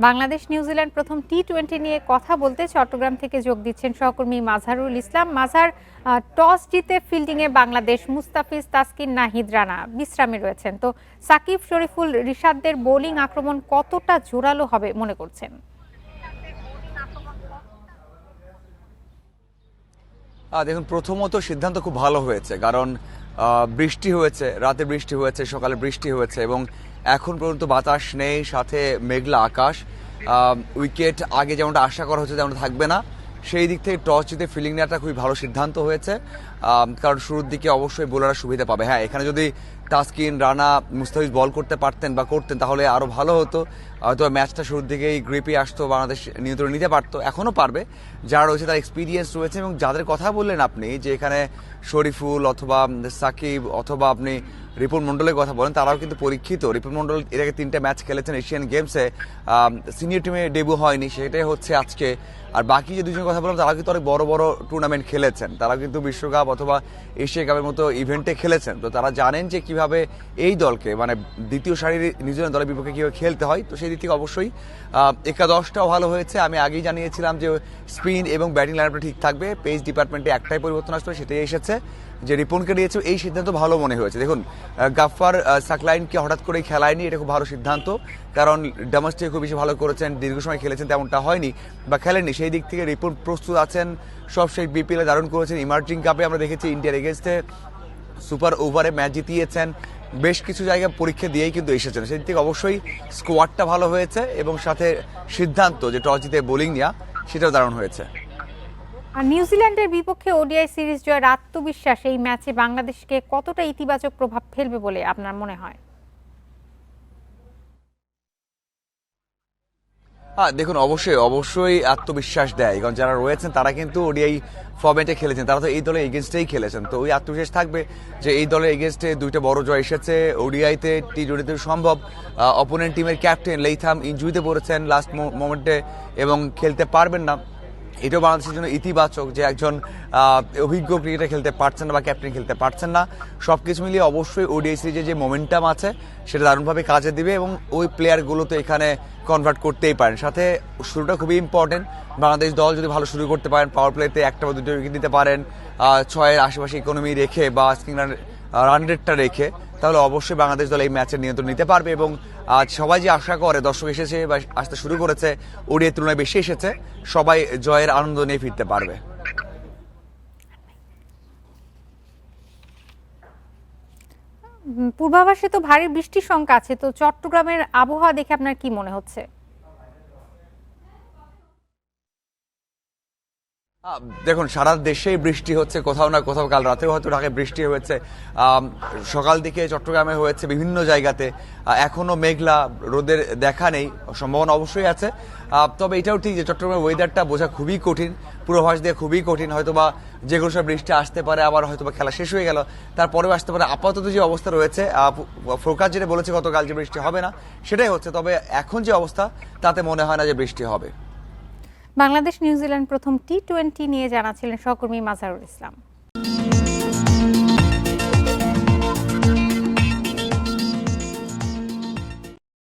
Bangladesh New Zealand প্রথম টি-20 নিয়ে কথা বলতে চট্টগ্রাম থেকে যোগ দিচ্ছেন সহকর্মী মাজহারুল ইসলাম। মাজহার, টস জিতে ফিল্ডিংয়ে বাংলাদেশ, মুস্তাফিজ, তাসকিন, নাহিদ রানা বিশ্রামে রয়েছেন। তো সাকিব, শরীফুল, রিশাদদের বোলিং আক্রমণ কতটা জোরালো হবে মনে করছেন? দেখুন, প্রথমত সিদ্ধান্ত খুব ভালো হয়েছে, কারণ বৃষ্টি হয়েছে, রাতে বৃষ্টি হয়েছে, সকালে বৃষ্টি হয়েছে এবং এখন পর্যন্ত বাতাস নেই, সাথে মেঘলা আকাশ। উইকেট আগে যেমনটা আশা করা হচ্ছে তেমনটা থাকবে না, সেই দিক থেকে টস জিতে ফিল্ডিং নেওয়াটা খুবই ভালো সিদ্ধান্ত হয়েছে। কারণ শুরুর দিকে অবশ্যই বোলাররা সুবিধা পাবে। হ্যাঁ, এখানে যদি তাসকিন, রানা, মুস্তাফিজ বল করতে পারতেন বা করতেন তাহলে আরও ভালো হতো। হয়তো ম্যাচটা শুরুর দিকেই গ্রিপে আসতো, বাংলাদেশ নিয়ন্ত্রণ নিতে পারতো, এখনও পারবে। যারা রয়েছে তার এক্সপিরিয়েন্স রয়েছে এবং যাদের কথা বললেন আপনি, যে এখানে শরীফুল অথবা সাকিব অথবা আপনি রিপুন মন্ডলের কথা বলেন, তারাও কিন্তু পরীক্ষিত। রিপুন মন্ডল এর আগে 3টে ম্যাচ খেলেছেন এশিয়ান গেমসে, সিনিয়র টিমে ডেবিউ হয়নি, সেটাই হচ্ছে আজকে। আর বাকি যে দুজনের কথা বললাম তারা কিন্তু অনেক বড় বড় টুর্নামেন্ট খেলেছেন, তারা কিন্তু বিশ্বকাপ অথবা এশিয়া কাপের মতো ইভেন্টে খেলেছেন। তো তারা জানেন যে কিভাবে এই দলকে, মানে দ্বিতীয় সারির নিউজিল্যান্ড দলের বিপক্ষে কীভাবে খেলতে হয়। তো সেই দিক থেকে অবশ্যই একাদশটাও ভালো হয়েছে। আমি আগেই জানিয়েছিলাম যে স্পিন এবং ব্যাটিং লাইনআপটা ঠিক থাকবে, পেস ডিপার্টমেন্টে একটাই পরিবর্তন আসবে, সেটাই এসেছে। যে রিপনকে দিয়েছে এই সিদ্ধান্ত ভালো মনে হয়েছে। দেখুন, গাফফার সাকলাইনকে হঠাৎ করেই খেলায়নি, এটা খুব ভালো সিদ্ধান্ত, কারণ ডোমেস্টিকে খুব বেশি ভালো করেছেন, দীর্ঘ সময় খেলেছেন, তেমনটা হয়নি বা খেলেননি। সেই দিক থেকে রিপন প্রস্তুত আছেন, সব শেষ বিপিএলে দারুণ করেছেন। ইমার্জিং কাপে আমরা দেখেছি ইন্ডিয়ার এগেনস্টে সুপার ওভারে ম্যাচ জিতিয়েছেন, বেশ কিছু জায়গায় পরীক্ষা দিয়েই কিন্তু এসেছেন। সেই দিক থেকে অবশ্যই স্কোয়াডটা ভালো হয়েছে এবং সাথে সিদ্ধান্ত যে টস জিতে বোলিং নেওয়া, সেটাও দারুণ হয়েছে। আর নিউজিল্যান্ডের বিপক্ষে ওডিআই সিরিজ জয়ের আত্মবিশ্বাস এই ম্যাচে বাংলাদেশকে কতটা ইতিবাচক প্রভাব ফেলবে বলে আপনার মনে হয়? দেখুন, অবশ্যই আত্মবিশ্বাস দেয়, কারণ যারা রয়েছেন তারা কিন্তু ওডিআই ফরম্যাটে খেলেছেন, তারা তো এই দলের এগেনস্টেই খেলেছেন। তো ওই আত্মবিশ্বাস থাকবে যে এই দলের এগেনস্টে 2টা বড় জয় এসেছে, ওডিআইতে টি-20তে সম্ভব। অপোনেন্ট টিমের ক্যাপ্টেন লেইথাম ইনজুরিতে পড়েছেন লাস্ট মোমেন্টে এবং খেলতে পারবেন না। এটাও বাংলাদেশের জন্য ইতিবাচক যে একজন অভিজ্ঞ ক্রিকেটার খেলতে পারছেন না বা ক্যাপ্টেন খেলতে পারছেন না। সব কিছু মিলিয়ে অবশ্যই ওডিআই সিরিজে যে মোমেন্টাম আছে সেটা দারুণভাবে কাজে দিবে এবং ওই প্লেয়ারগুলো তো এখানে কনভার্ট করতেই পারেন। সাথে শুরুটা খুবই ইম্পর্টেন্ট, বাংলাদেশ দল যদি ভালো শুরু করতে পারেন, পাওয়ার প্লেতে 1টা বা 2টা উইকেট দিতে পারেন, 6-এর আশেপাশে ইকোনমি রেখে বা রান রেটটা রেখে, তাহলে অবশ্যই বাংলাদেশ দল এই ম্যাচের নিয়ন্ত্রণ নিতে পারবে। এবং আজ সবাই যে আশা করে, দর্শক এসেছে বা আসতে শুরু করেছে, ওডিআই তুলনায় বেশি এসেছে, সবাই জয়ের আনন্দ নিয়ে ফিরতে পারবে। পূর্বাভাসে তো ভারী বৃষ্টির শঙ্কা আছে, তো চট্টগ্রামের আবহাওয়া দেখে আপনার কি মনে হচ্ছে? দেখুন, সারা দেশেই বৃষ্টি হচ্ছে, কোথাও না কোথাও কাল রাতেও হয়তো ঢাকায় বৃষ্টি হয়েছে, সকাল দিকে চট্টগ্রামে হয়েছে বিভিন্ন জায়গাতে। এখনো মেঘলা, রোদের দেখা নেই, সম্ভাবনা অবশ্যই আছে। তবে এটাও ঠিক যে চট্টগ্রামের ওয়েদারটা বোঝা খুবই কঠিন, পূর্বাভাস দিয়ে খুবই কঠিন। হয়তোবা যে কোনো সময় বৃষ্টি আসতে পারে, আবার হয়তোবা খেলা শেষ হয়ে গেল, তারপরেও আসতে পারে। আপাতত যে অবস্থা রয়েছে, ফোরকাস্ট যেটা বলেছে গতকাল যে বৃষ্টি হবে না, সেটাই হচ্ছে। তবে এখন যে অবস্থা, তাতে মনে হয় না যে বৃষ্টি হবে। বাংলাদেশ নিউজিল্যান্ড প্রথম টি-20 নিয়ে জানাচ্ছিলেন সহকর্মী মাজহারুল ইসলাম।